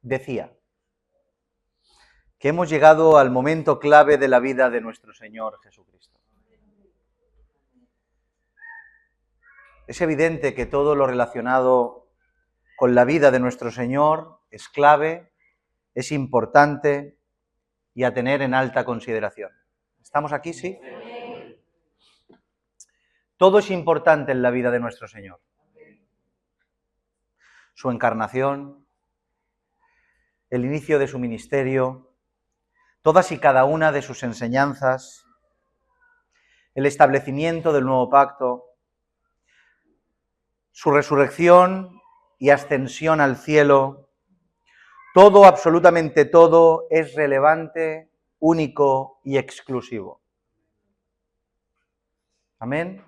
decía que hemos llegado al momento clave de la vida de nuestro Señor Jesucristo. Es evidente que todo lo relacionado con la vida de nuestro Señor es clave, es importante y a tener en alta consideración. ¿Estamos aquí, sí? Todo es importante en la vida de nuestro Señor. Su encarnación, el inicio de su ministerio, todas y cada una de sus enseñanzas, el establecimiento del nuevo pacto, su resurrección y ascensión al cielo, todo, absolutamente todo, es relevante, único y exclusivo. ¿Amén?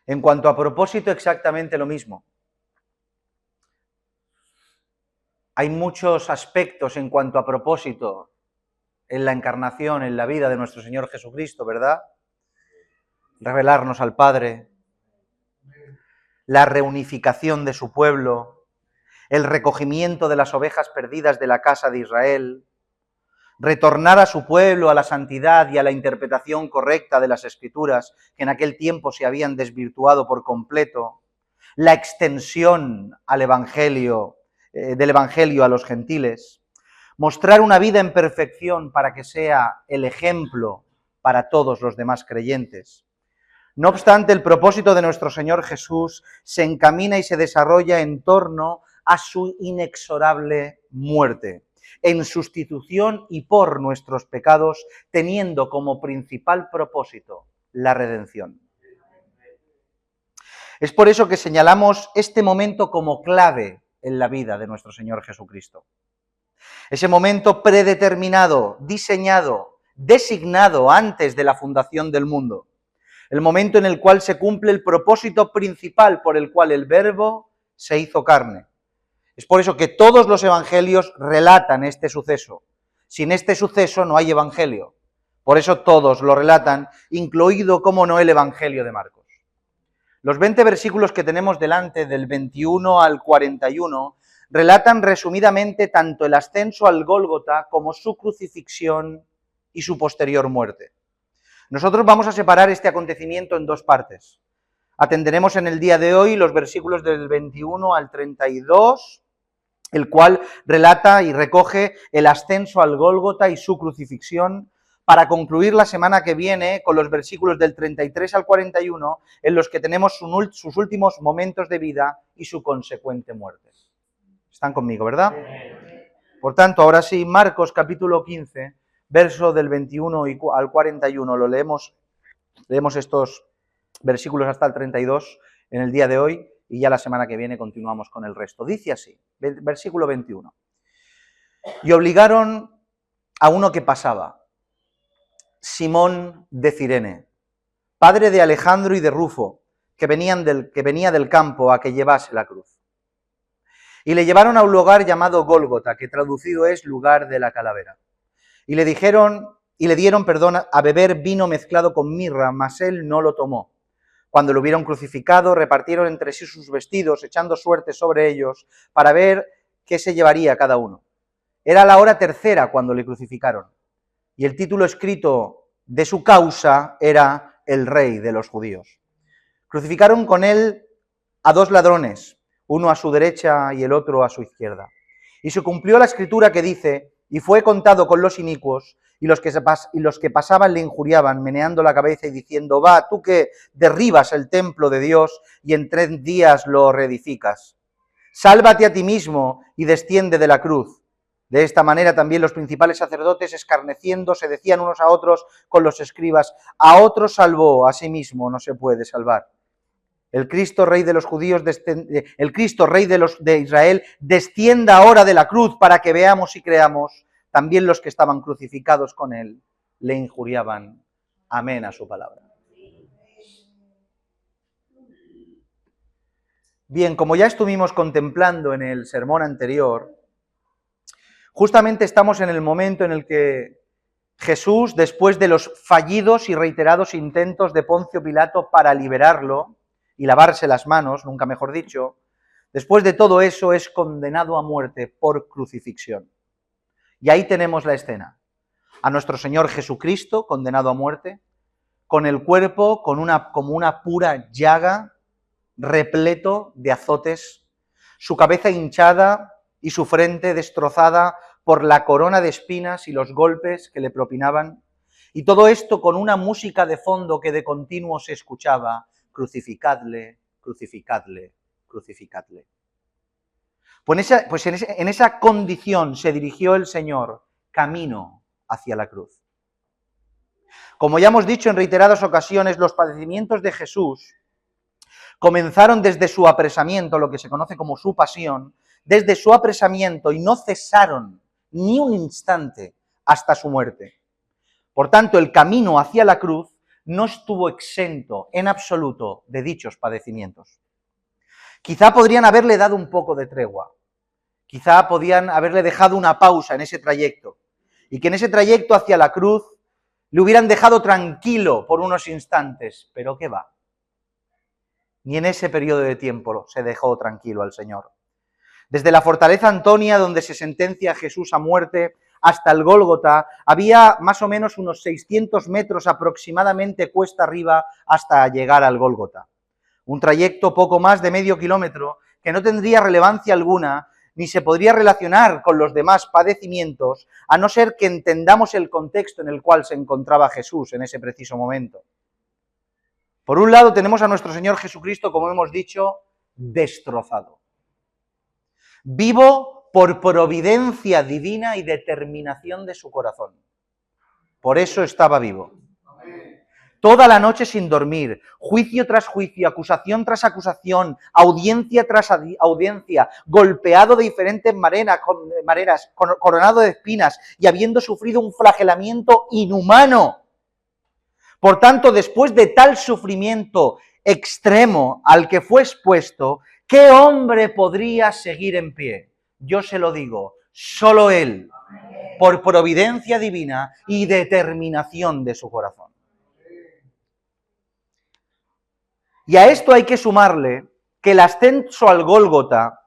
En cuanto a propósito, exactamente lo mismo. Hay muchos aspectos en cuanto a propósito en la encarnación, en la vida de nuestro Señor Jesucristo, ¿verdad? Revelarnos al Padre, la reunificación de su pueblo, el recogimiento de las ovejas perdidas de la casa de Israel, retornar a su pueblo a la santidad y a la interpretación correcta de las Escrituras, que en aquel tiempo se habían desvirtuado por completo, la extensión al Evangelio, del Evangelio a los gentiles, mostrar una vida en perfección para que sea el ejemplo para todos los demás creyentes. No obstante, el propósito de nuestro Señor Jesús se encamina y se desarrolla en torno a su inexorable muerte, en sustitución y por nuestros pecados, teniendo como principal propósito la redención. Es por eso que señalamos este momento como clave en la vida de nuestro Señor Jesucristo. Ese momento predeterminado, diseñado, designado antes de la fundación del mundo. El momento en el cual se cumple el propósito principal por el cual el Verbo se hizo carne. Es por eso que todos los evangelios relatan este suceso. Sin este suceso no hay evangelio. Por eso todos lo relatan, incluido, como no, el Evangelio de Marcos. Los 20 versículos que tenemos delante, del 21 al 41, relatan resumidamente tanto el ascenso al Gólgota como su crucifixión y su posterior muerte. Nosotros vamos a separar este acontecimiento en dos partes. Atenderemos en el día de hoy los versículos del 21 al 32, el cual relata y recoge el ascenso al Gólgota y su crucifixión, para concluir la semana que viene con los versículos del 33 al 41, en los que tenemos sus últimos momentos de vida y su consecuente muerte. ¿Están conmigo, verdad? Por tanto, ahora sí, Marcos capítulo 15, verso del 21 al 41, lo leemos estos versículos hasta el 32 en el día de hoy, y ya la semana que viene continuamos con el resto. Dice así, versículo 21. Y obligaron a uno que pasaba, Simón de Cirene, padre de Alejandro y de Rufo, que venía del campo, a que llevase la cruz. Y le llevaron a un lugar llamado Gólgota, que traducido es lugar de la calavera. Y le dieron a beber vino mezclado con mirra, mas él no lo tomó. Cuando lo hubieron crucificado, repartieron entre sí sus vestidos, echando suerte sobre ellos, para ver qué se llevaría cada uno. Era la hora tercera cuando le crucificaron, y el título escrito de su causa era el Rey de los Judíos. Crucificaron con él a dos ladrones, uno a su derecha y el otro a su izquierda. Y se cumplió la escritura que dice: y fue contado con los inicuos, y los que pasaban le injuriaban, meneando la cabeza y diciendo: va, tú que derribas el templo de Dios y en 3 días lo reedificas. Sálvate a ti mismo y desciende de la cruz. De esta manera también los principales sacerdotes, escarneciendo, se decían unos a otros con los escribas: a otro salvó, a sí mismo no se puede salvar. El Cristo, Rey de los Judíos, el Cristo, Rey de Israel, descienda ahora de la cruz, para que veamos y creamos. También los que estaban crucificados con él le injuriaban. Amén a su palabra. Bien, como ya estuvimos contemplando en el sermón anterior, justamente estamos en el momento en el que Jesús, después de los fallidos y reiterados intentos de Poncio Pilato para liberarlo y lavarse las manos, nunca mejor dicho, Después de todo eso es condenado a muerte por crucifixión. Y ahí tenemos la escena. A nuestro Señor Jesucristo condenado a muerte, con el cuerpo como una pura llaga, repleto de azotes, su cabeza hinchada y su frente destrozada por la corona de espinas y los golpes que le propinaban, y todo esto con una música de fondo que de continuo se escuchaba: crucificadle, crucificadle, crucificadle. Pues en esa condición se dirigió el Señor camino hacia la cruz. Como ya hemos dicho en reiteradas ocasiones, los padecimientos de Jesús comenzaron desde su apresamiento, lo que se conoce como su pasión, desde su apresamiento, y no cesaron ni un instante hasta su muerte. Por tanto, el camino hacia la cruz no estuvo exento en absoluto de dichos padecimientos. Quizá podrían haberle dado un poco de tregua, quizá podían haberle dejado una pausa en ese trayecto, y que en ese trayecto hacia la cruz le hubieran dejado tranquilo por unos instantes, pero ¿qué va? Ni en ese periodo de tiempo se dejó tranquilo al Señor. Desde la fortaleza Antonia, donde se sentencia a Jesús a muerte, hasta el Gólgota, había más o menos unos 600 metros aproximadamente cuesta arriba hasta llegar al Gólgota. Un trayecto poco más de medio kilómetro que no tendría relevancia alguna, ni se podría relacionar con los demás padecimientos, a no ser que entendamos el contexto en el cual se encontraba Jesús en ese preciso momento. Por un lado tenemos a nuestro Señor Jesucristo, como hemos dicho, destrozado, vivo por providencia divina y determinación de su corazón. Por eso estaba vivo. Toda la noche sin dormir, juicio tras juicio, acusación tras acusación, audiencia tras audiencia, golpeado de diferentes maneras, coronado de espinas y habiendo sufrido un flagelamiento inhumano. Por tanto, después de tal sufrimiento extremo al que fue expuesto, ¿qué hombre podría seguir en pie? Yo se lo digo, solo él, por providencia divina y determinación de su corazón. Y a esto hay que sumarle que el ascenso al Gólgota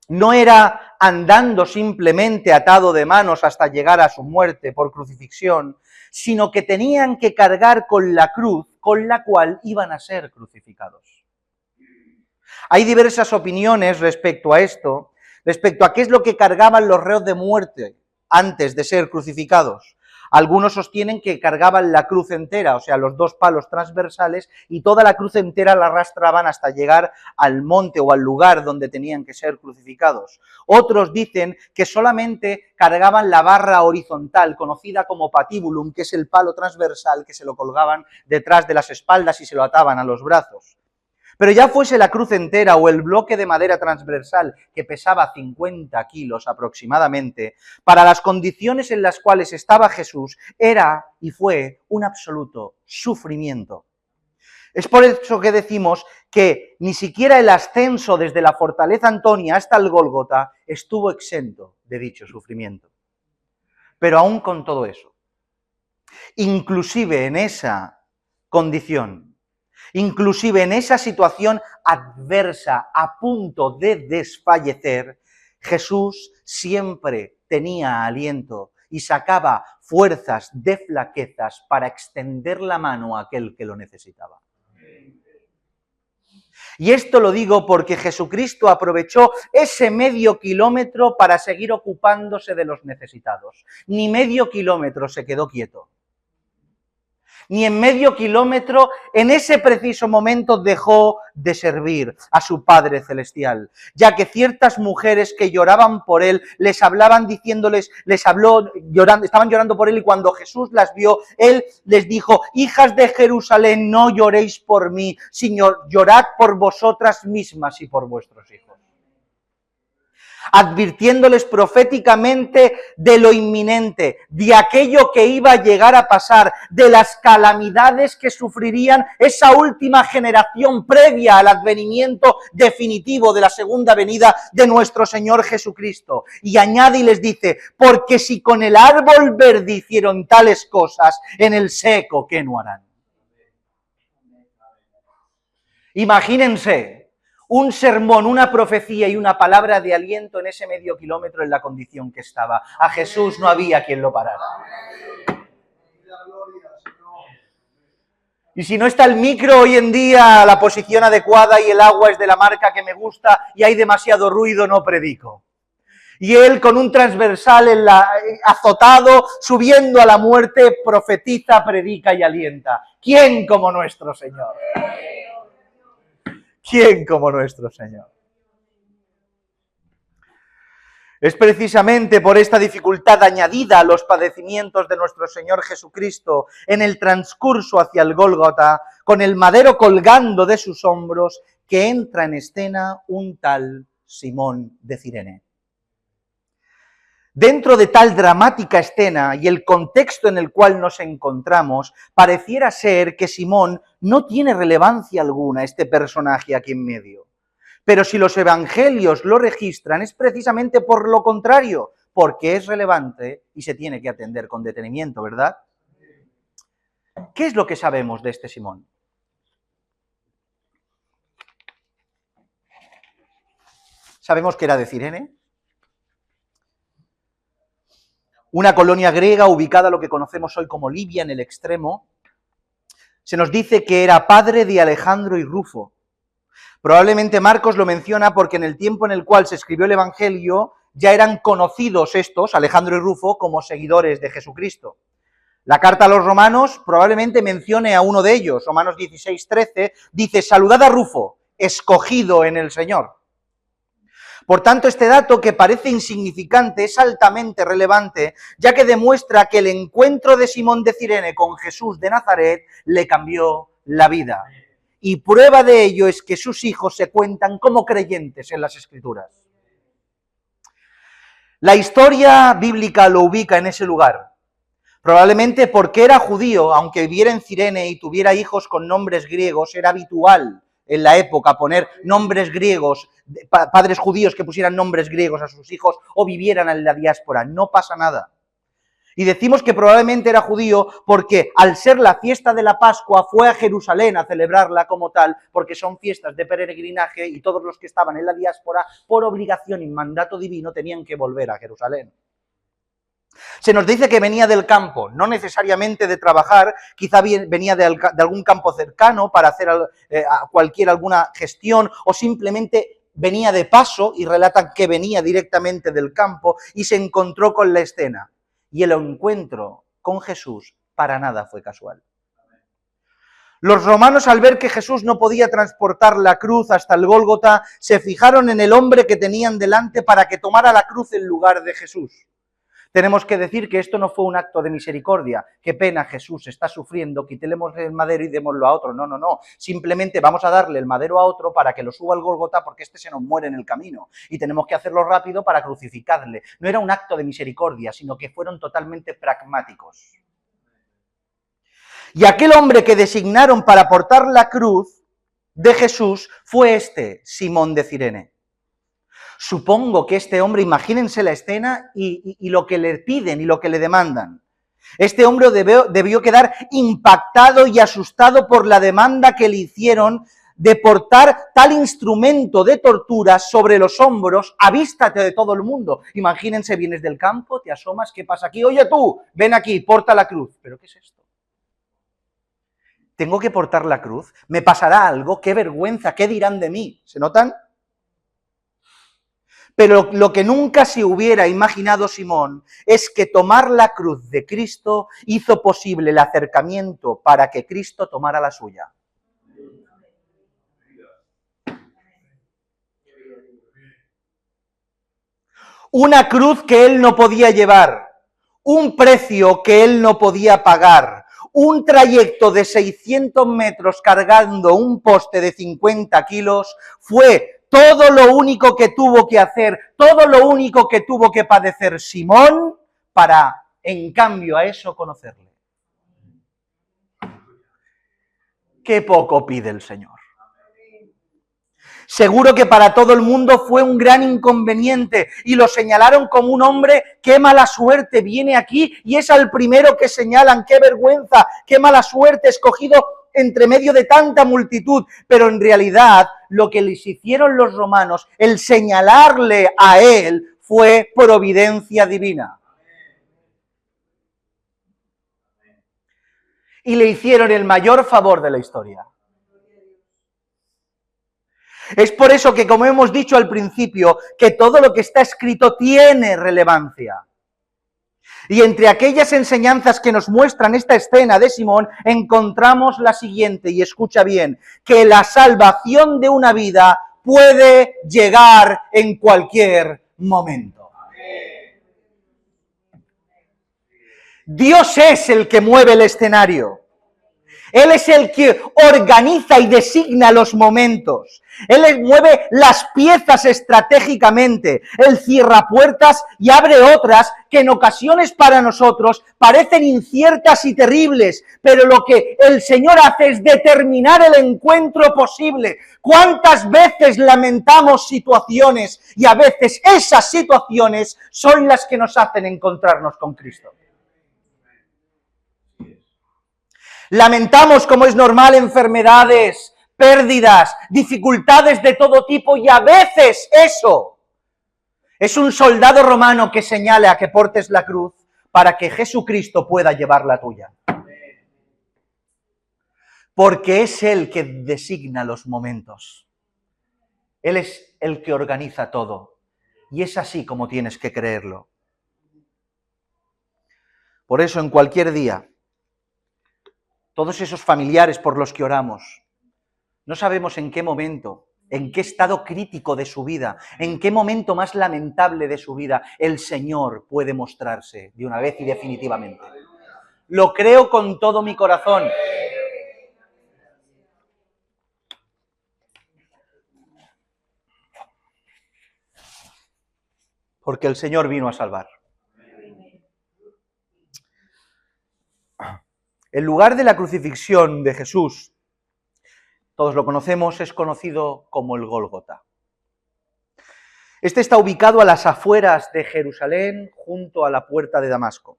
no era andando simplemente atado de manos hasta llegar a su muerte por crucifixión, sino que tenían que cargar con la cruz con la cual iban a ser crucificados. Hay diversas opiniones respecto a esto, respecto a qué es lo que cargaban los reos de muerte antes de ser crucificados. Algunos sostienen que cargaban la cruz entera, o sea, los dos palos transversales, y toda la cruz entera la arrastraban hasta llegar al monte o al lugar donde tenían que ser crucificados. Otros dicen que solamente cargaban la barra horizontal, conocida como patibulum, que es el palo transversal que se lo colgaban detrás de las espaldas y se lo ataban a los brazos. Pero ya fuese la cruz entera o el bloque de madera transversal, que pesaba 50 kilos aproximadamente, para las condiciones en las cuales estaba Jesús, era y fue un absoluto sufrimiento. Es por eso que decimos que ni siquiera el ascenso desde la fortaleza Antonia hasta el Gólgota estuvo exento de dicho sufrimiento. Pero aún con todo eso, inclusive en esa condición, inclusive en esa situación adversa, a punto de desfallecer, Jesús siempre tenía aliento y sacaba fuerzas de flaquezas para extender la mano a aquel que lo necesitaba. Y esto lo digo porque Jesucristo aprovechó ese medio kilómetro para seguir ocupándose de los necesitados. Ni medio kilómetro se quedó quieto. Ni en medio kilómetro, en ese preciso momento dejó de servir a su Padre Celestial, ya que ciertas mujeres que lloraban por él, les hablaban diciéndoles, estaban llorando por él, y cuando Jesús las vio, él les dijo: hijas de Jerusalén, no lloréis por mí, sino llorad por vosotras mismas y por vuestros hijos. Advirtiéndoles proféticamente de lo inminente, de aquello que iba a llegar a pasar, de las calamidades que sufrirían esa última generación previa al advenimiento definitivo de la segunda venida de nuestro Señor Jesucristo. Y añade y les dice: porque si con el árbol verde hicieron tales cosas, en el seco, ¿qué no harán? Imagínense un sermón, una profecía y una palabra de aliento en ese medio kilómetro en la condición que estaba. A Jesús no había quien lo parara. Y si no está el micro hoy en día a la posición adecuada y el agua es de la marca que me gusta y hay demasiado ruido, no predico. Y él con un transversal azotado, subiendo a la muerte, profetiza, predica y alienta. ¿Quién como nuestro Señor? ¿Quién como nuestro Señor? Es precisamente por esta dificultad añadida a los padecimientos de nuestro Señor Jesucristo en el transcurso hacia el Gólgota, con el madero colgando de sus hombros, que entra en escena un tal Simón de Cirene. Dentro de tal dramática escena y el contexto en el cual nos encontramos, pareciera ser que Simón no tiene relevancia alguna, este personaje aquí en medio. Pero si los evangelios lo registran, es precisamente por lo contrario, porque es relevante y se tiene que atender con detenimiento, ¿verdad? ¿Qué es lo que sabemos de este Simón? Sabemos que era de Cirene, una colonia griega ubicada a lo que conocemos hoy como Libia, en el extremo. Se nos dice que era padre de Alejandro y Rufo. Probablemente Marcos lo menciona porque en el tiempo en el cual se escribió el Evangelio ya eran conocidos estos, Alejandro y Rufo, como seguidores de Jesucristo. La carta a los romanos probablemente mencione a uno de ellos. Romanos 16:13 dice: saludad a Rufo, escogido en el Señor. Por tanto, este dato, que parece insignificante, es altamente relevante, ya que demuestra que el encuentro de Simón de Cirene con Jesús de Nazaret le cambió la vida. Y prueba de ello es que sus hijos se cuentan como creyentes en las Escrituras. La historia bíblica lo ubica en ese lugar, probablemente porque era judío, aunque viviera en Cirene y tuviera hijos con nombres griegos. Era habitual en la época poner nombres griegos, padres judíos que pusieran nombres griegos a sus hijos o vivieran en la diáspora. No pasa nada. Y decimos que probablemente era judío porque al ser la fiesta de la Pascua fue a Jerusalén a celebrarla como tal, porque son fiestas de peregrinaje y todos los que estaban en la diáspora, por obligación y mandato divino, tenían que volver a Jerusalén. Se nos dice que venía del campo, no necesariamente de trabajar, quizá venía de algún campo cercano para hacer alguna gestión, o simplemente venía de paso, y relatan que venía directamente del campo y se encontró con la escena. Y el encuentro con Jesús para nada fue casual. Los romanos, al ver que Jesús no podía transportar la cruz hasta el Gólgota, se fijaron en el hombre que tenían delante para que tomara la cruz en lugar de Jesús. Tenemos que decir que esto no fue un acto de misericordia. Qué pena, Jesús está sufriendo, quitemos el madero y démoslo a otro. No, no, no. Simplemente vamos a darle el madero a otro para que lo suba al Gólgota, porque este se nos muere en el camino. Y tenemos que hacerlo rápido para crucificarle. No era un acto de misericordia, sino que fueron totalmente pragmáticos. Y aquel hombre que designaron para portar la cruz de Jesús fue este, Simón de Cirene. Supongo que este hombre, imagínense la escena y lo que le piden y lo que le demandan. Este hombre debió quedar impactado y asustado por la demanda que le hicieron de portar tal instrumento de tortura sobre los hombros a vista de todo el mundo. Imagínense, vienes del campo, te asomas, ¿qué pasa aquí? Oye tú, ven aquí, porta la cruz. ¿Pero qué es esto? ¿Tengo que portar la cruz? ¿Me pasará algo? ¡Qué vergüenza! ¿Qué dirán de mí? ¿Se notan? Pero lo que nunca se hubiera imaginado Simón es que tomar la cruz de Cristo hizo posible el acercamiento para que Cristo tomara la suya. Una cruz que él no podía llevar, un precio que él no podía pagar, un trayecto de 600 metros cargando un poste de 50 kilos, fue todo lo único que tuvo que hacer, todo lo único que tuvo que padecer Simón para, en cambio a eso, conocerle. Qué poco pide el Señor. Seguro que para todo el mundo fue un gran inconveniente y lo señalaron como un hombre, qué mala suerte, viene aquí y es al primero que señalan, qué vergüenza, qué mala suerte, escogido entre medio de tanta multitud, pero en realidad lo que les hicieron los romanos, el señalarle a él, fue providencia divina. Y le hicieron el mayor favor de la historia. Es por eso que, como hemos dicho al principio, que todo lo que está escrito tiene relevancia. Y entre aquellas enseñanzas que nos muestran esta escena de Simón, encontramos la siguiente, y escucha bien, que la salvación de una vida puede llegar en cualquier momento. Dios es el que mueve el escenario. Él es el que organiza y designa los momentos. Él mueve las piezas estratégicamente. Él cierra puertas y abre otras que en ocasiones para nosotros parecen inciertas y terribles, pero lo que el Señor hace es determinar el encuentro posible. ¿Cuántas veces lamentamos situaciones y a veces esas situaciones son las que nos hacen encontrarnos con Cristo? Lamentamos, como es normal, enfermedades, pérdidas, dificultades de todo tipo, y a veces eso es un soldado romano que señala a que portes la cruz para que Jesucristo pueda llevar la tuya. Porque es Él que designa los momentos. Él es el que organiza todo. Y es así como tienes que creerlo. Por eso, en cualquier día, todos esos familiares por los que oramos, no sabemos en qué momento, en qué estado crítico de su vida, en qué momento más lamentable de su vida, el Señor puede mostrarse de una vez y definitivamente. Lo creo con todo mi corazón. Porque el Señor vino a salvar. El lugar de la crucifixión de Jesús, todos lo conocemos, es conocido como el Gólgota. Este está ubicado a las afueras de Jerusalén, junto a la puerta de Damasco.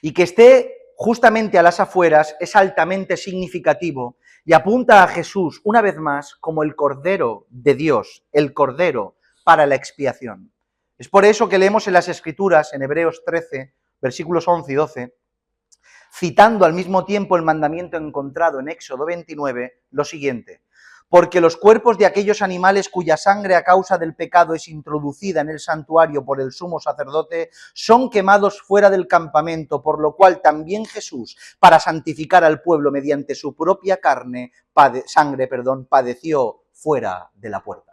Y que esté justamente a las afueras es altamente significativo y apunta a Jesús, una vez más, como el Cordero de Dios, el Cordero para la expiación. Es por eso que leemos en las Escrituras, en Hebreos 13, versículos 11 y 12, citando al mismo tiempo el mandamiento encontrado en Éxodo 29, lo siguiente: porque los cuerpos de aquellos animales cuya sangre a causa del pecado es introducida en el santuario por el sumo sacerdote, son quemados fuera del campamento, por lo cual también Jesús, para santificar al pueblo mediante su propia sangre, padeció fuera de la puerta.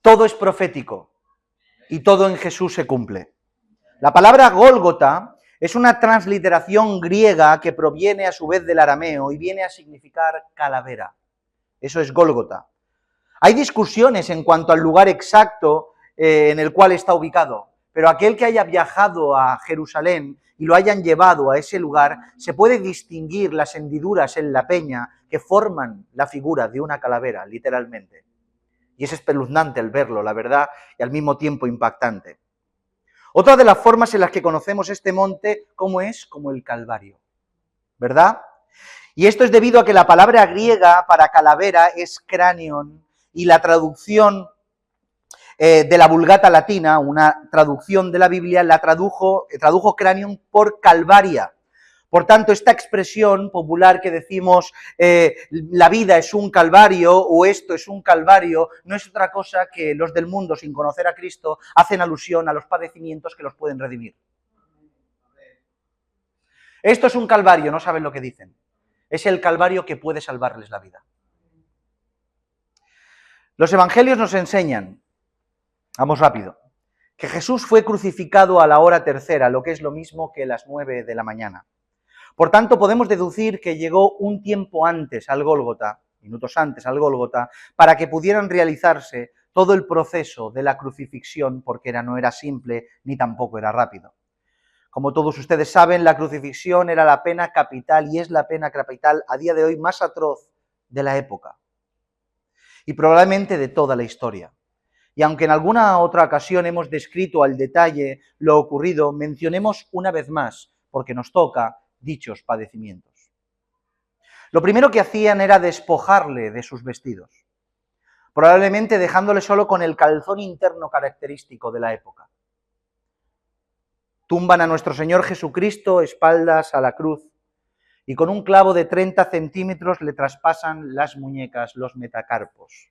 Todo es profético y todo en Jesús se cumple. La palabra Gólgota es una transliteración griega que proviene a su vez del arameo y viene a significar calavera. Eso es Gólgota. Hay discusiones en cuanto al lugar exacto en el cual está ubicado, pero aquel que haya viajado a Jerusalén y lo hayan llevado a ese lugar, se puede distinguir las hendiduras en la peña que forman la figura de una calavera, literalmente. Y es espeluznante el verlo, la verdad, y al mismo tiempo impactante. Otra de las formas en las que conocemos este monte, ¿cómo es? Como el Calvario, ¿verdad? Y esto es debido a que la palabra griega para calavera es cranion, y la traducción de la Vulgata latina, una traducción de la Biblia, tradujo cranion por calvaria. Por tanto, esta expresión popular que decimos la vida es un calvario o esto es un calvario, no es otra cosa que los del mundo, sin conocer a Cristo, hacen alusión a los padecimientos que los pueden redimir. Esto es un calvario, no saben lo que dicen. Es el calvario que puede salvarles la vida. Los evangelios nos enseñan, vamos rápido, que Jesús fue crucificado a la hora tercera, lo que es lo mismo que las 9 de la mañana. Por tanto, podemos deducir que llegó un tiempo antes al Gólgota, minutos antes al Gólgota, para que pudieran realizarse todo el proceso de la crucifixión, porque no era simple ni tampoco era rápido. Como todos ustedes saben, la crucifixión era la pena capital y es la pena capital a día de hoy más atroz de la época y probablemente de toda la historia. Y aunque en alguna otra ocasión hemos descrito al detalle lo ocurrido, mencionemos una vez más, porque nos toca, dichos padecimientos. Lo primero que hacían era despojarle de sus vestidos, probablemente dejándole solo con el calzón interno característico de la época. Tumban a nuestro Señor Jesucristo espaldas a la cruz y con un clavo de 30 centímetros le traspasan las muñecas, los metacarpos.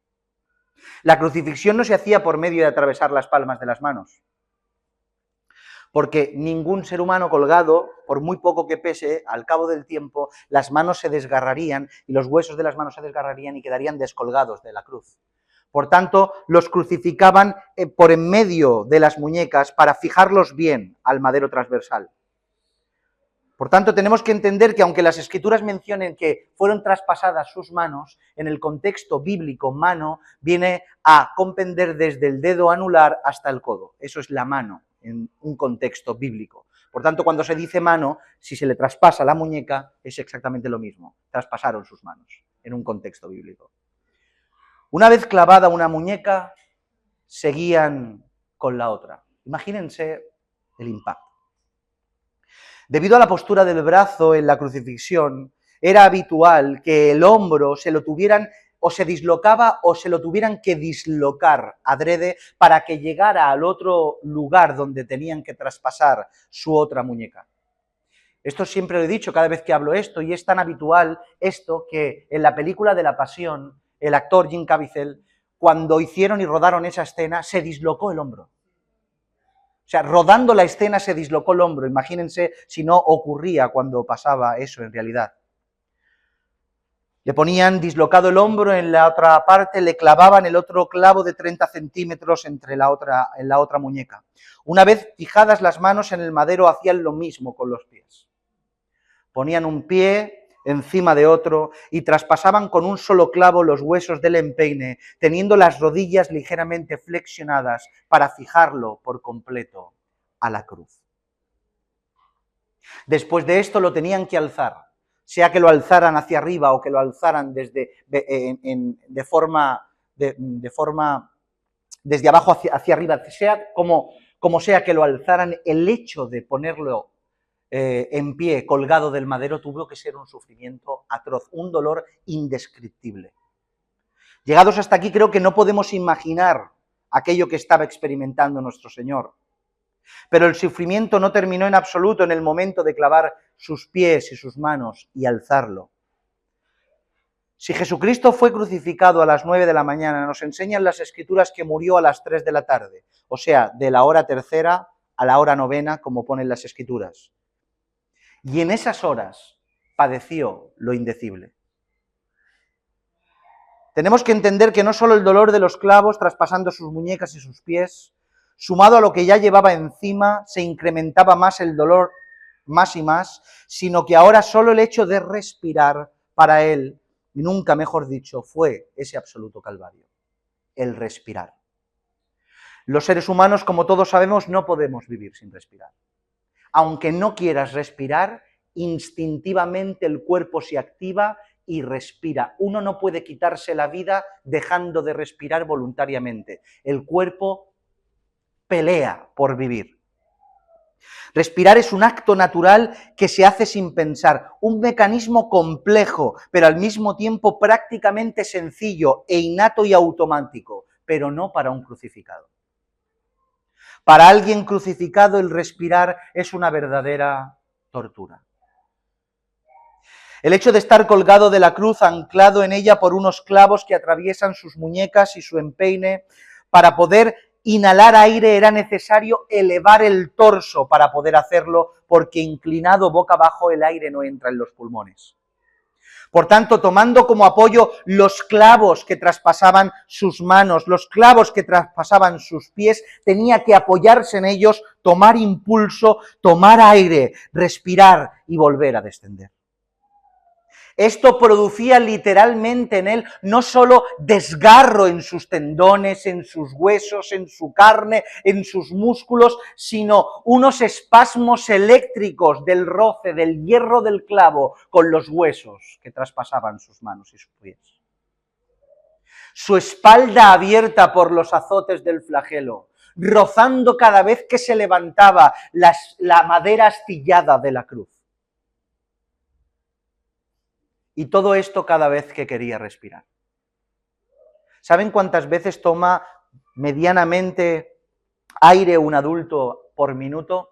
La crucifixión no se hacía por medio de atravesar las palmas de las manos, porque ningún ser humano colgado, por muy poco que pese, al cabo del tiempo, las manos se desgarrarían y los huesos de las manos se desgarrarían y quedarían descolgados de la cruz. Por tanto, los crucificaban por en medio de las muñecas para fijarlos bien al madero transversal. Por tanto, tenemos que entender que aunque las Escrituras mencionen que fueron traspasadas sus manos, en el contexto bíblico, mano viene a comprender desde el dedo anular hasta el codo. Eso es la mano en un contexto bíblico. Por tanto, cuando se dice mano, si se le traspasa la muñeca, es exactamente lo mismo. Traspasaron sus manos en un contexto bíblico. Una vez clavada una muñeca, seguían con la otra. Imagínense el impacto. Debido a la postura del brazo en la crucifixión, era habitual que el hombro se lo tuvieran o se dislocaba o se lo tuvieran que dislocar adrede para que llegara al otro lugar donde tenían que traspasar su otra muñeca. Esto siempre lo he dicho cada vez que hablo esto, y es tan habitual esto que en la película de La Pasión, el actor Jim Caviezel, cuando hicieron y rodaron esa escena, se dislocó el hombro. O sea, rodando la escena se dislocó el hombro. Imagínense si no ocurría cuando pasaba eso en realidad. Le ponían dislocado el hombro en la otra parte, le clavaban el otro clavo de 30 centímetros en la otra muñeca. Una vez fijadas las manos en el madero, hacían lo mismo con los pies. Ponían un pie encima de otro y traspasaban con un solo clavo los huesos del empeine, teniendo las rodillas ligeramente flexionadas para fijarlo por completo a la cruz. Después de esto lo tenían que alzar, sea que lo alzaran hacia arriba o que lo alzaran desde abajo hacia arriba, sea como sea que lo alzaran, el hecho de ponerlo en pie, colgado del madero, tuvo que ser un sufrimiento atroz, un dolor indescriptible. Llegados hasta aquí, creo que no podemos imaginar aquello que estaba experimentando nuestro Señor. Pero el sufrimiento no terminó en absoluto en el momento de clavar sus pies y sus manos y alzarlo. Si Jesucristo fue crucificado a las 9 de la mañana, nos enseñan las Escrituras que murió a las 3 de la tarde, o sea, de la hora tercera a la hora novena, como ponen las Escrituras. Y en esas horas padeció lo indecible. Tenemos que entender que no solo el dolor de los clavos traspasando sus muñecas y sus pies, sumado a lo que ya llevaba encima, se incrementaba más el dolor, más y más, sino que ahora solo el hecho de respirar para él, y nunca mejor dicho, fue ese absoluto calvario, el respirar. Los seres humanos, como todos sabemos, no podemos vivir sin respirar. Aunque no quieras respirar, instintivamente el cuerpo se activa y respira. Uno no puede quitarse la vida dejando de respirar voluntariamente. El cuerpo pelea por vivir. Respirar es un acto natural que se hace sin pensar, un mecanismo complejo, pero al mismo tiempo prácticamente sencillo e innato y automático, pero no para un crucificado. Para alguien crucificado el respirar es una verdadera tortura. El hecho de estar colgado de la cruz, anclado en ella por unos clavos que atraviesan sus muñecas y su empeine, para poder inhalar aire era necesario elevar el torso para poder hacerlo, porque inclinado boca abajo el aire no entra en los pulmones. Por tanto, tomando como apoyo los clavos que traspasaban sus manos, los clavos que traspasaban sus pies, tenía que apoyarse en ellos, tomar impulso, tomar aire, respirar y volver a descender. Esto producía literalmente en él no solo desgarro en sus tendones, en sus huesos, en su carne, en sus músculos, sino unos espasmos eléctricos del roce, del hierro del clavo con los huesos que traspasaban sus manos y sus pies. Su espalda abierta por los azotes del flagelo, rozando cada vez que se levantaba la madera astillada de la cruz. Y todo esto cada vez que quería respirar. ¿Saben cuántas veces toma medianamente aire un adulto por minuto?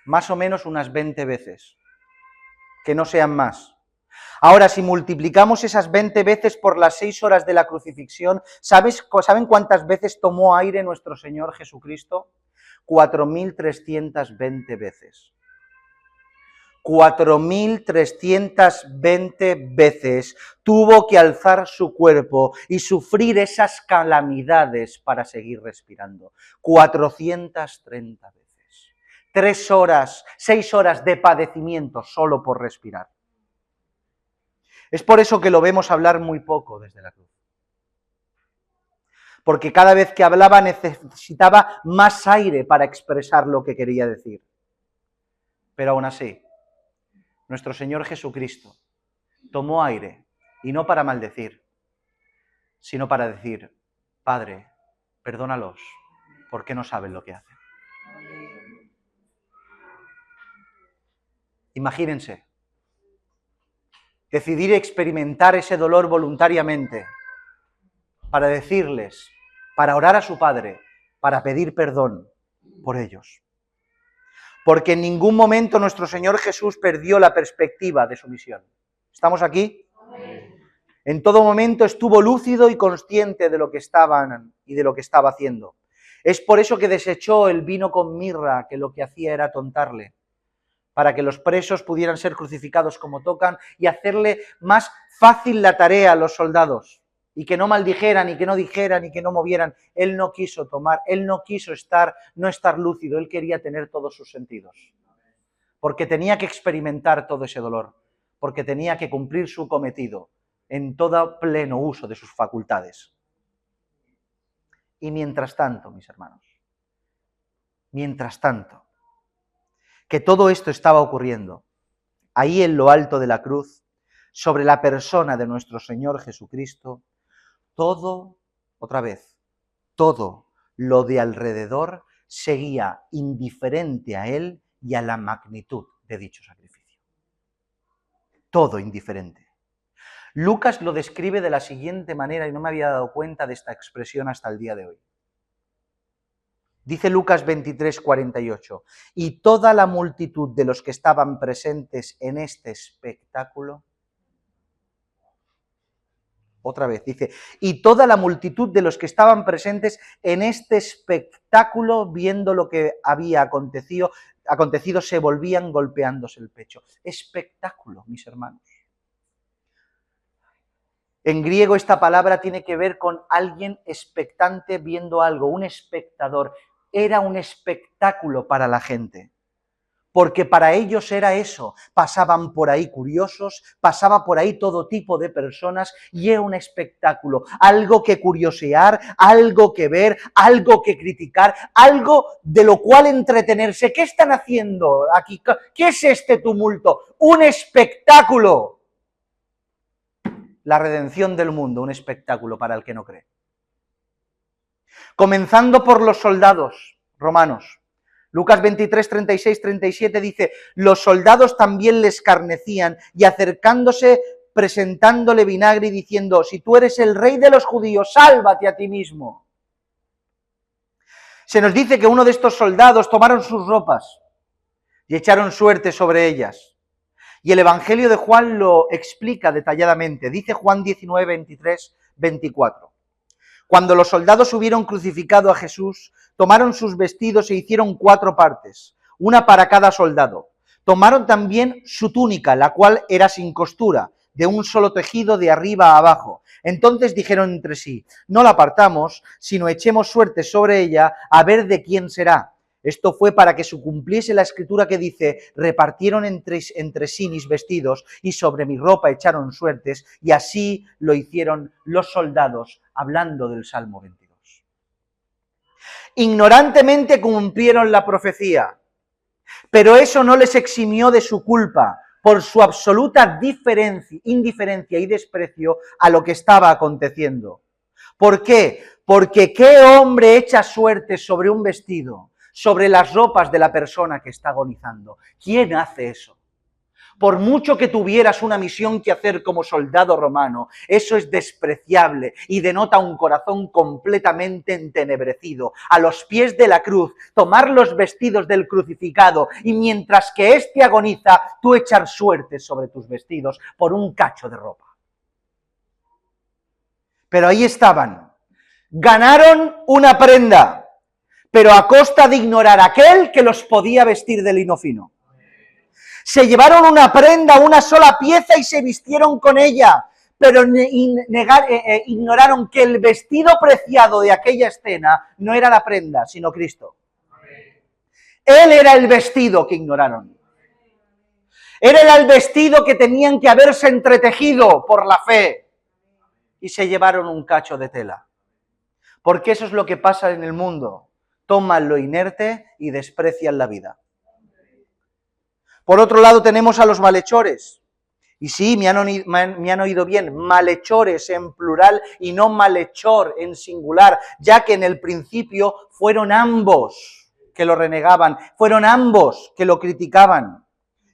Más o menos unas 20 veces, que no sean más. Ahora, si multiplicamos esas 20 veces por las 6 horas de la crucifixión, ¿saben cuántas veces tomó aire nuestro Señor Jesucristo? 4.320 veces. 4.320 veces tuvo que alzar su cuerpo y sufrir esas calamidades para seguir respirando. 430 veces. 3 horas, 6 horas de padecimiento solo por respirar. Es por eso que lo vemos hablar muy poco desde la cruz. Porque cada vez que hablaba necesitaba más aire para expresar lo que quería decir. Pero aún así, nuestro Señor Jesucristo tomó aire, y no para maldecir, sino para decir: Padre, perdónalos, porque no saben lo que hacen. Imagínense, decidir experimentar ese dolor voluntariamente para decirles, para orar a su Padre, para pedir perdón por ellos. Porque en ningún momento nuestro Señor Jesús perdió la perspectiva de su misión. ¿Estamos aquí? En todo momento estuvo lúcido y consciente de lo que estaban y de lo que estaba haciendo. Es por eso que desechó el vino con mirra, que lo que hacía era tontarle, para que los presos pudieran ser crucificados como tocan y hacerle más fácil la tarea a los soldados, y que no maldijeran, y que no dijeran, y que no movieran. Él no quiso tomar, él no quiso no estar lúcido, él quería tener todos sus sentidos, porque tenía que experimentar todo ese dolor, porque tenía que cumplir su cometido en todo pleno uso de sus facultades. Y mientras tanto, mis hermanos, mientras tanto, que todo esto estaba ocurriendo, ahí en lo alto de la cruz, sobre la persona de nuestro Señor Jesucristo, todo, otra vez, todo lo de alrededor seguía indiferente a él y a la magnitud de dicho sacrificio. Todo indiferente. Lucas lo describe de la siguiente manera, y no me había dado cuenta de esta expresión hasta el día de hoy. Dice Lucas 23:48, y toda la multitud de los que estaban presentes en este espectáculo, otra vez, dice, y toda la multitud de los que estaban presentes en este espectáculo, viendo lo que había acontecido, se volvían golpeándose el pecho. Espectáculo, mis hermanos. En griego esta palabra tiene que ver con alguien expectante viendo algo, un espectador. Era un espectáculo para la gente, porque para ellos era eso. Pasaban por ahí curiosos, pasaba por ahí todo tipo de personas y era un espectáculo, algo que curiosear, algo que ver, algo que criticar, algo de lo cual entretenerse. ¿Qué están haciendo aquí? ¿Qué es este tumulto? Un espectáculo. La redención del mundo, un espectáculo para el que no cree. Comenzando por los soldados romanos. Lucas 23, 36, 37 dice, los soldados también le escarnecían y acercándose, presentándole vinagre y diciendo, si tú eres el rey de los judíos, sálvate a ti mismo. Se nos dice que uno de estos soldados tomaron sus ropas y echaron suerte sobre ellas. Y el Evangelio de Juan lo explica detalladamente. Dice Juan 19, 23, 24. Cuando los soldados hubieron crucificado a Jesús, tomaron sus vestidos e hicieron 4 partes, una para cada soldado. Tomaron también su túnica, la cual era sin costura, de un solo tejido de arriba a abajo. Entonces dijeron entre sí, no la apartamos, sino echemos suerte sobre ella a ver de quién será. Esto fue para que se cumpliese la escritura que dice, repartieron entre sí mis vestidos y sobre mi ropa echaron suertes, y así lo hicieron los soldados, hablando del Salmo 22. Ignorantemente cumplieron la profecía, pero eso no les eximió de su culpa por su absoluta indiferencia y desprecio a lo que estaba aconteciendo. ¿Por qué? Porque ¿qué hombre echa suertes sobre un vestido, sobre las ropas de la persona que está agonizando? ¿Quién hace eso? por mucho que tuvieras una misión que hacer como soldado romano, eso es despreciable y denota un corazón completamente entenebrecido. A los pies de la cruz, tomar los vestidos del crucificado y mientras que éste agoniza, tú echar suertes sobre tus vestidos por un cacho de ropa. Pero ahí estaban, ganaron una prenda, pero a costa de ignorar a aquel que los podía vestir de lino fino. Se llevaron una prenda, una sola pieza y se vistieron con ella, pero ignoraron que el vestido preciado de aquella escena no era la prenda, sino Cristo. Él era el vestido que ignoraron. Él era el vestido que tenían que haberse entretejido por la fe y se llevaron un cacho de tela. Porque eso es lo que pasa en el mundo. Toman lo inerte y desprecian la vida. Por otro lado tenemos a los malhechores. Y sí, me han oído bien, malhechores en plural y no malhechor en singular, ya que en el principio fueron ambos que lo renegaban, fueron ambos que lo criticaban.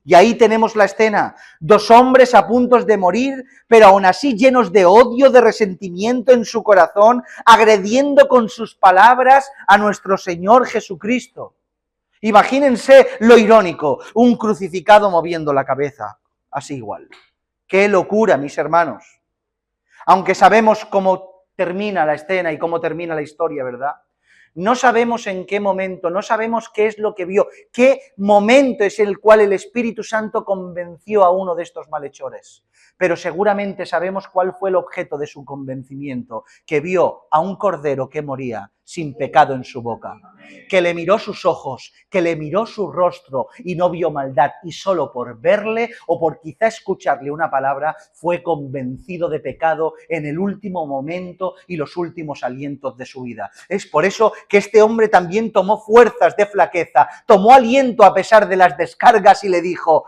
Y ahí tenemos la escena, dos hombres a punto de morir, pero aún así llenos de odio, de resentimiento en su corazón, agrediendo con sus palabras a nuestro Señor Jesucristo. Imagínense lo irónico, un crucificado moviendo la cabeza, así igual. ¡Qué locura, mis hermanos! Aunque sabemos cómo termina la escena y cómo termina la historia, ¿verdad? No sabemos en qué momento, no sabemos qué es lo que vio, qué momento es el cual el Espíritu Santo convenció a uno de estos malhechores. Pero seguramente sabemos cuál fue el objeto de su convencimiento, que vio a un cordero que moría sin pecado en su boca, que le miró sus ojos, que le miró su rostro y no vio maldad, y solo por verle o por quizá escucharle una palabra fue convencido de pecado en el último momento y los últimos alientos de su vida. Es por eso que este hombre también tomó fuerzas de flaqueza, tomó aliento a pesar de las descargas y le dijo: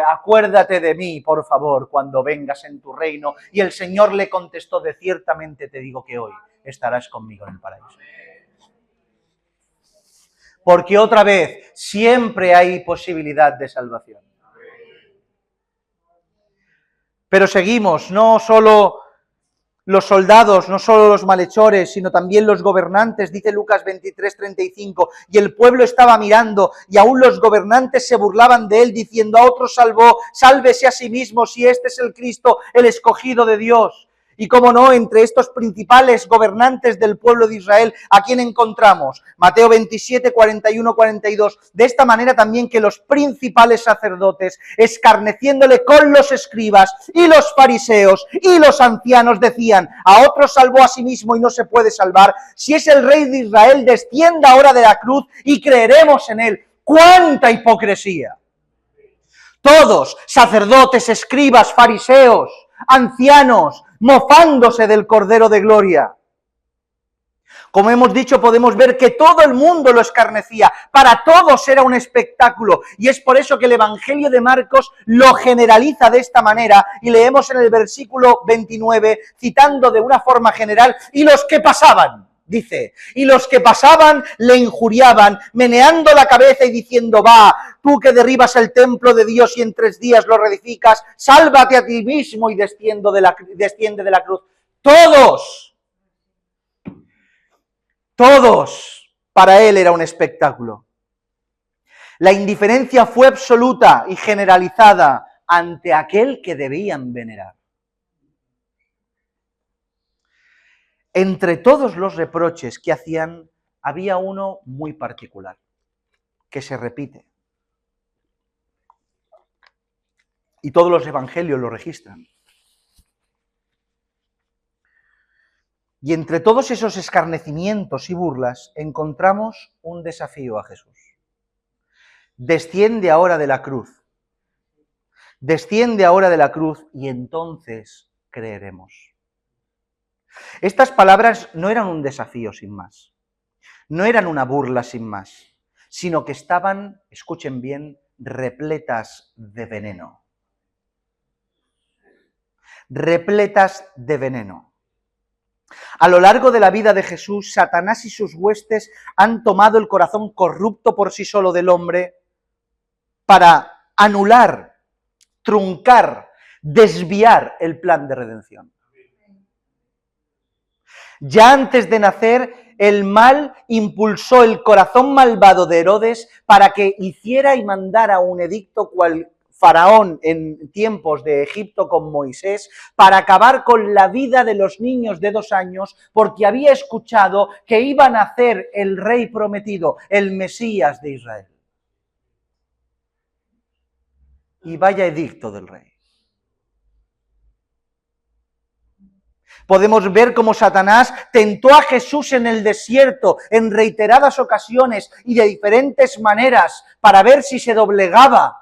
acuérdate de mí, por favor, cuando vengas en tu reino. Y el Señor le contestó: de ciertamente te digo que hoy estarás conmigo en el paraíso. Porque otra vez, siempre hay posibilidad de salvación. Pero seguimos, no solo los soldados, no solo los malhechores, sino también los gobernantes, dice Lucas 23:35, y el pueblo estaba mirando, y aún los gobernantes se burlaban de él, diciendo: a otro salvó, sálvese a sí mismo, si este es el Cristo, el escogido de Dios. Y cómo no, entre estos principales gobernantes del pueblo de Israel, ¿a quién encontramos? Mateo 27, 41, 42. De esta manera también que los principales sacerdotes, escarneciéndole con los escribas y los fariseos y los ancianos, decían: a otro salvó a sí mismo y no se puede salvar. Si es el Rey de Israel, descienda ahora de la cruz y creeremos en él. ¡Cuánta hipocresía! Todos, sacerdotes, escribas, fariseos, ancianos, mofándose del Cordero de Gloria. Como hemos dicho, podemos ver que todo el mundo lo escarnecía, para todos era un espectáculo, y es por eso que el Evangelio de Marcos lo generaliza de esta manera, y leemos en el versículo 29, citando de una forma general: y los que pasaban, dice, y los que pasaban le injuriaban, meneando la cabeza y diciendo: va, tú que derribas el templo de Dios y en 3 días lo reedificas, sálvate a ti mismo y desciende de la cruz. Todos, para él era un espectáculo. La indiferencia fue absoluta y generalizada ante aquel que debían venerar. Entre todos los reproches que hacían, había uno muy particular, que se repite. Y todos los evangelios lo registran. Y entre todos esos escarnecimientos y burlas encontramos un desafío a Jesús. Desciende ahora de la cruz. Desciende ahora de la cruz y entonces creeremos. Estas palabras no eran un desafío sin más. No eran una burla sin más, sino que estaban, escuchen bien, repletas de veneno. Repletas de veneno. A lo largo de la vida de Jesús, Satanás y sus huestes han tomado el corazón corrupto por sí solo del hombre para anular truncar, desviar el plan de redención. Ya antes de nacer, el mal impulsó el corazón malvado de Herodes para que hiciera y mandara un edicto cual Faraón en tiempos de Egipto con Moisés, para acabar con la vida de los niños de 2 años, porque había escuchado que iba a nacer el rey prometido, el Mesías de Israel. Y vaya edicto del rey. Podemos ver cómo Satanás tentó a Jesús en el desierto en reiteradas ocasiones y de diferentes maneras para ver si se doblegaba,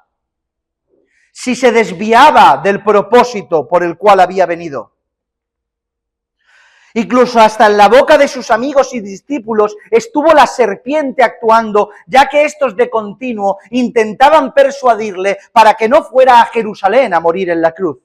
si se desviaba del propósito por el cual había venido. Incluso hasta en la boca de sus amigos y discípulos estuvo la serpiente actuando, ya que estos de continuo intentaban persuadirle para que no fuera a Jerusalén a morir en la cruz.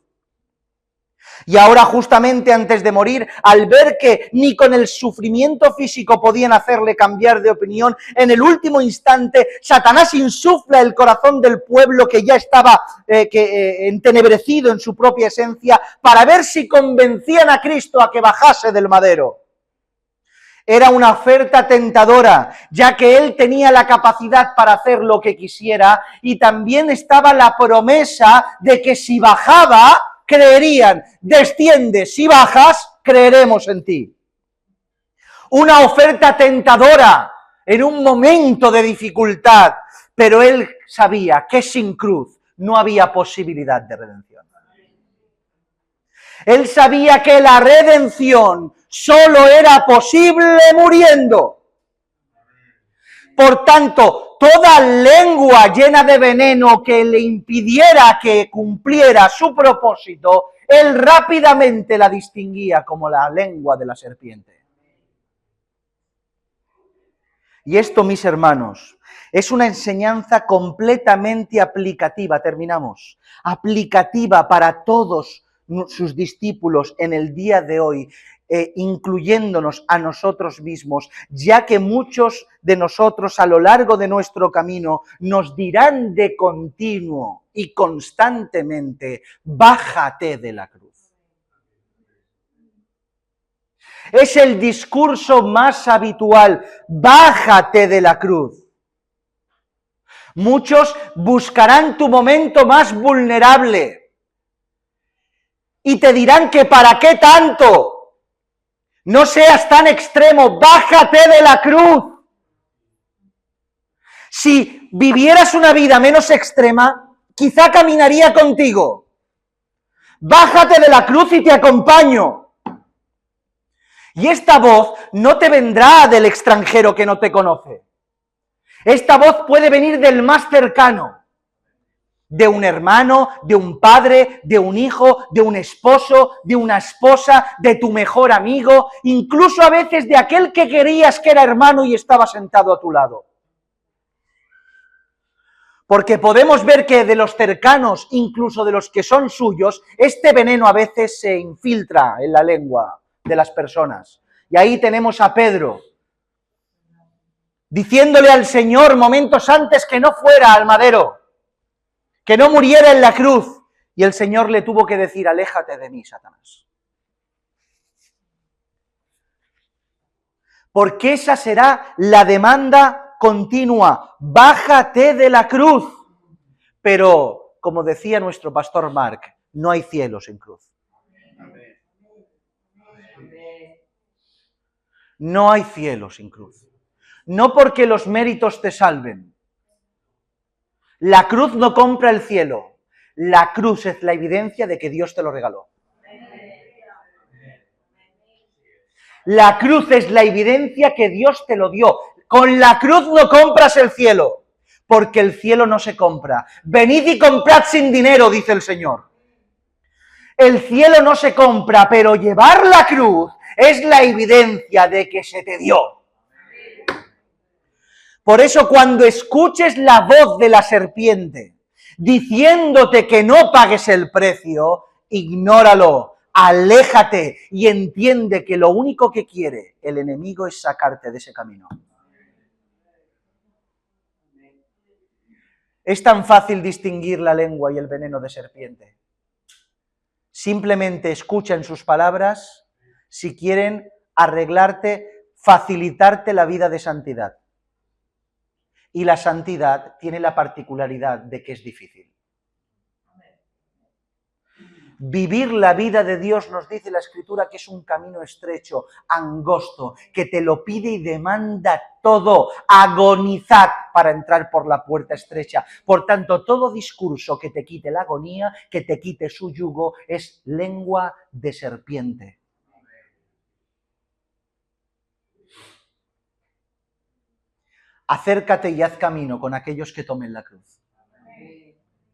Y ahora, justamente antes de morir, al ver que ni con el sufrimiento físico podían hacerle cambiar de opinión, en el último instante, Satanás insufla el corazón del pueblo que ya estaba entenebrecido en su propia esencia, para ver si convencían a Cristo a que bajase del madero. Era una oferta tentadora, ya que él tenía la capacidad para hacer lo que quisiera, y también estaba la promesa de que si bajaba, creerían. Desciende, si bajas, creeremos en ti. Una oferta tentadora en un momento de dificultad, pero él sabía que sin cruz no había posibilidad de redención. Él sabía que la redención solo era posible muriendo. Por tanto, toda lengua llena de veneno que le impidiera que cumpliera su propósito, él rápidamente la distinguía como la lengua de la serpiente. Y esto, mis hermanos, es una enseñanza completamente aplicativa, terminamos, aplicativa para todos sus discípulos en el día de hoy, incluyéndonos a nosotros mismos, ya que muchos de nosotros a lo largo de nuestro camino nos dirán de continuo y constantemente: bájate de la cruz. Es el discurso más habitual: bájate de la cruz. Muchos buscarán tu momento más vulnerable y te dirán que ¿para qué tanto? No seas tan extremo, bájate de la cruz. Si vivieras una vida menos extrema, quizá caminaría contigo. Bájate de la cruz y te acompaño. Y esta voz no te vendrá del extranjero que no te conoce. Esta voz puede venir del más cercano, de un hermano, de un padre, de un hijo, de un esposo, de una esposa, de tu mejor amigo, incluso a veces de aquel que querías que era hermano y estaba sentado a tu lado. Porque podemos ver que de los cercanos, incluso de los que son suyos, este veneno a veces se infiltra en la lengua de las personas. Y ahí tenemos a Pedro, diciéndole al Señor momentos antes que no fuera al madero, que no muriera en la cruz. Y el Señor le tuvo que decir: aléjate de mí, Satanás. Porque esa será la demanda continua: bájate de la cruz. Pero, como decía nuestro pastor Mark, no hay cielo sin cruz. No hay cielo sin cruz. No porque los méritos te salven. La cruz no compra el cielo. La cruz es la evidencia de que Dios te lo regaló. La cruz es la evidencia que Dios te lo dio. Con la cruz no compras el cielo, porque el cielo no se compra. Venid y comprad sin dinero, dice el Señor. El cielo no se compra, pero llevar la cruz es la evidencia de que se te dio. Por eso, cuando escuches la voz de la serpiente diciéndote que no pagues el precio, ignóralo, aléjate y entiende que lo único que quiere el enemigo es sacarte de ese camino. Es tan fácil distinguir la lengua y el veneno de serpiente. Simplemente escucha en sus palabras si quieren arreglarte, facilitarte la vida de santidad. Y la santidad tiene la particularidad de que es difícil. Vivir la vida de Dios, nos dice la Escritura, que es un camino estrecho, angosto, que te lo pide y demanda todo. Agonizad para entrar por la puerta estrecha. Por tanto, todo discurso que te quite la agonía, que te quite su yugo, es lengua de serpiente. Acércate y haz camino con aquellos que tomen la cruz,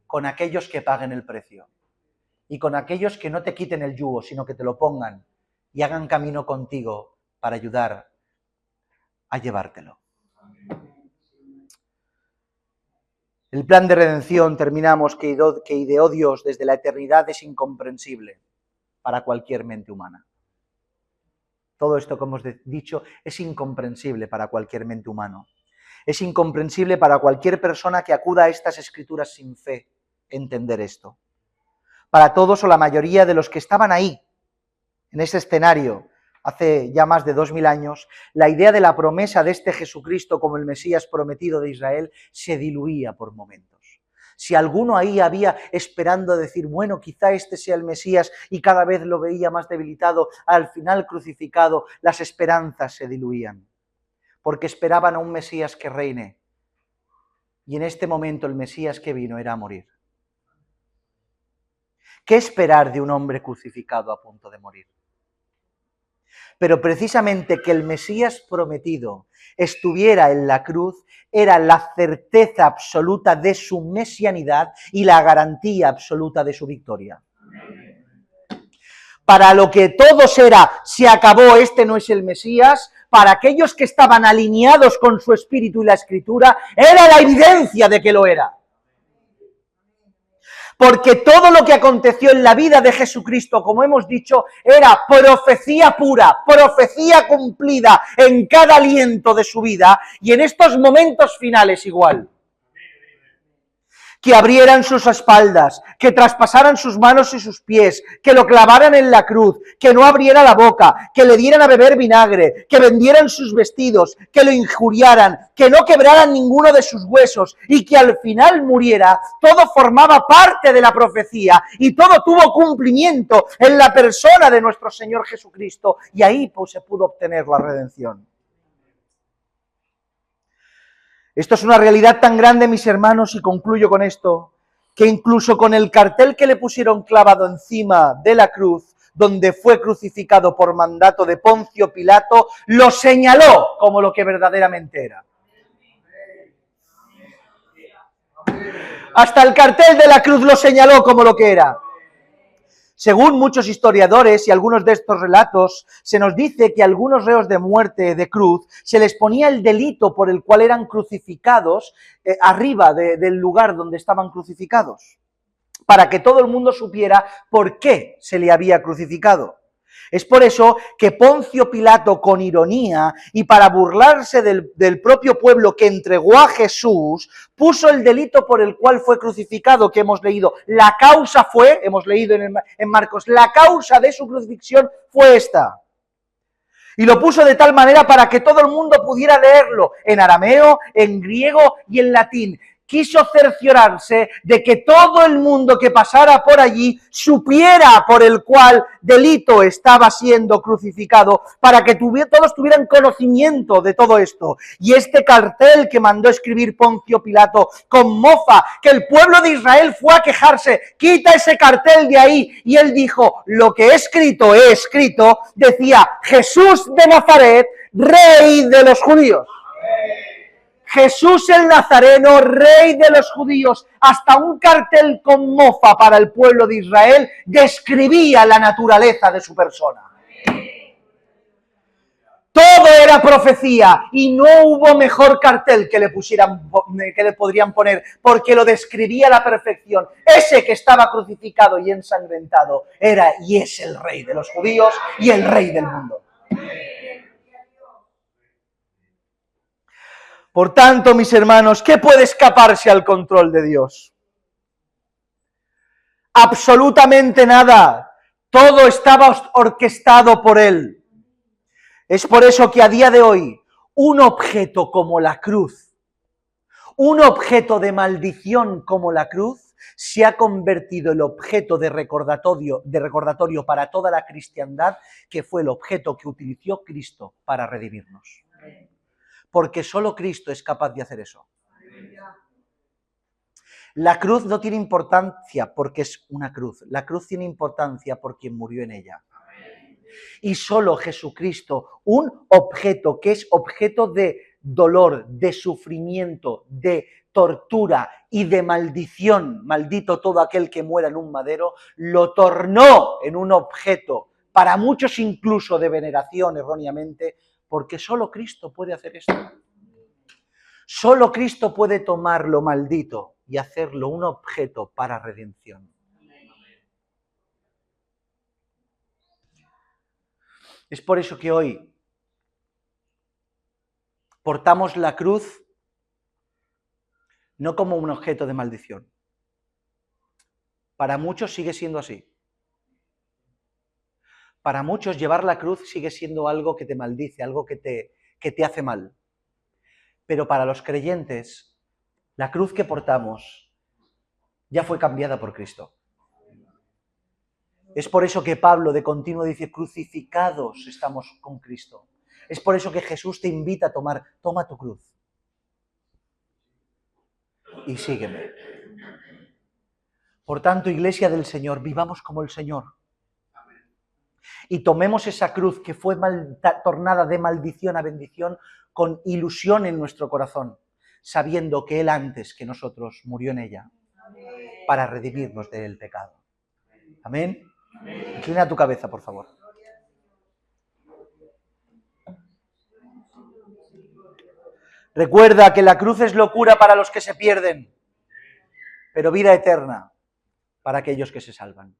con aquellos que paguen el precio. Y con aquellos que no te quiten el yugo, sino que te lo pongan y hagan camino contigo para ayudar a llevártelo. El plan de redención, terminamos, que ideó Dios desde la eternidad, es incomprensible para cualquier mente humana. Todo esto que hemos dicho es incomprensible para cualquier mente humana. Es incomprensible para cualquier persona que acuda a estas escrituras sin fe entender esto. Para todos o la mayoría de los que estaban ahí, en ese escenario, hace ya más de 2000 años, la idea de la promesa de este Jesucristo como el Mesías prometido de Israel se diluía por momentos. Si alguno ahí había esperando decir, bueno, quizá este sea el Mesías, y cada vez lo veía más debilitado, al final crucificado, las esperanzas se diluían, porque esperaban a un Mesías que reine. Y en este momento el Mesías que vino era a morir. ¿Qué esperar de un hombre crucificado a punto de morir? Pero precisamente que el Mesías prometido estuviera en la cruz era la certeza absoluta de su mesianidad y la garantía absoluta de su victoria. Para lo que todos era, se acabó, este no es el Mesías, para aquellos que estaban alineados con su espíritu y la Escritura, era la evidencia de que lo era. Porque todo lo que aconteció en la vida de Jesucristo, como hemos dicho, era profecía pura, profecía cumplida en cada aliento de su vida y en estos momentos finales igual. Que abrieran sus espaldas, que traspasaran sus manos y sus pies, que lo clavaran en la cruz, que no abriera la boca, que le dieran a beber vinagre, que vendieran sus vestidos, que lo injuriaran, que no quebraran ninguno de sus huesos y que al final muriera, todo formaba parte de la profecía y todo tuvo cumplimiento en la persona de nuestro Señor Jesucristo y ahí pues se pudo obtener la redención. Esto es una realidad tan grande, mis hermanos, y concluyo con esto, que incluso con el cartel que le pusieron clavado encima de la cruz, donde fue crucificado por mandato de Poncio Pilato, lo señaló como lo que verdaderamente era. Hasta el cartel de la cruz lo señaló como lo que era. Según muchos historiadores y algunos de estos relatos, se nos dice que a algunos reos de muerte de cruz se les ponía el delito por el cual eran crucificados arriba del lugar donde estaban crucificados, para que todo el mundo supiera por qué se le había crucificado. Es por eso que Poncio Pilato, con ironía y para burlarse del propio pueblo que entregó a Jesús, puso el delito por el cual fue crucificado, que hemos leído. La causa fue, hemos leído en Marcos, la causa de su crucifixión fue esta. Y lo puso de tal manera para que todo el mundo pudiera leerlo en arameo, en griego y en latín. Quiso cerciorarse de que todo el mundo que pasara por allí supiera por el cual delito estaba siendo crucificado, para que todos tuvieran conocimiento de todo esto. Y este cartel que mandó escribir Poncio Pilato con mofa, que el pueblo de Israel fue a quejarse, quita ese cartel de ahí, y él dijo, lo que he escrito, decía, Jesús de Nazaret, rey de los judíos. Jesús el Nazareno, rey de los judíos. Hasta un cartel con mofa para el pueblo de Israel describía la naturaleza de su persona. Todo era profecía y no hubo mejor cartel que le podrían poner, porque lo describía a la perfección. Ese que estaba crucificado y ensangrentado era y es el rey de los judíos y el rey del mundo. Por tanto, mis hermanos, ¿qué puede escaparse al control de Dios? Absolutamente nada. Todo estaba orquestado por Él. Es por eso que a día de hoy, un objeto como la cruz, un objeto de maldición como la cruz, se ha convertido en el objeto de recordatorio para toda la cristiandad, que fue el objeto que utilizó Cristo para redimirnos. Porque solo Cristo es capaz de hacer eso. La cruz no tiene importancia porque es una cruz. La cruz tiene importancia por quien murió en ella. Y solo Jesucristo, un objeto que es objeto de dolor, de sufrimiento, de tortura y de maldición, maldito todo aquel que muera en un madero, lo tornó en un objeto, para muchos incluso de veneración erróneamente, porque solo Cristo puede hacer esto. Solo Cristo puede tomar lo maldito y hacerlo un objeto para redención. Es por eso que hoy portamos la cruz no como un objeto de maldición. Para muchos sigue siendo así. Para muchos llevar la cruz sigue siendo algo que te maldice, algo que te hace mal. Pero para los creyentes, la cruz que portamos ya fue cambiada por Cristo. Es por eso que Pablo de continuo dice, crucificados estamos con Cristo. Es por eso que Jesús te invita a toma tu cruz y sígueme. Por tanto, Iglesia del Señor, vivamos como el Señor. Y tomemos esa cruz que fue tornada de maldición a bendición con ilusión en nuestro corazón, sabiendo que Él antes que nosotros murió en ella para redimirnos del pecado. Amén. Inclina tu cabeza, por favor. Recuerda que la cruz es locura para los que se pierden, pero vida eterna para aquellos que se salvan.